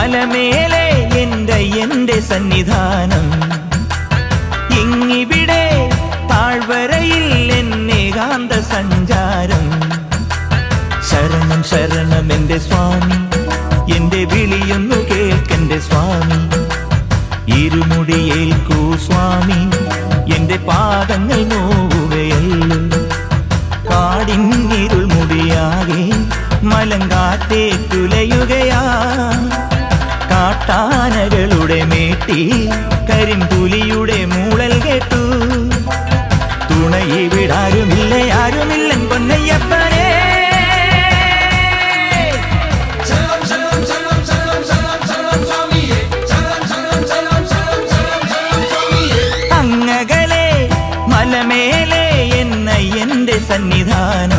മലമേലെ എന്റെ സന്നിധാനം, ഇങ്ങിവിടെ താഴ്വരയിൽ എന്നേകാന്ത സഞ്ചാരം. ശരണം ശരണം എന്റെ സ്വാമി, എന്റെ വിളിയൊന്നു കേൾക്കെന്റെ സ്വാമി. ഇരുമുടിയേൽക്കൂ സ്വാമി, എന്റെ പാദങ്ങൾ നോവുകയല്ലോ. കാടിന്നിരുൾ മുടിയാകെ മലങ്കാറ്റേറ്റുലയുകയാ. കാട്ടാനകളുടെ മേട്ടി കരിമ്പുലിയുടെ മൂളൽ കേട്ടു. തുണയിവിടാരുമില്ല ആരുമില്ലൻ പൊന്നയ്യപ്പനേ. അങ്ങകലെ മലമേലെ എന്റെ സന്നിധാനം,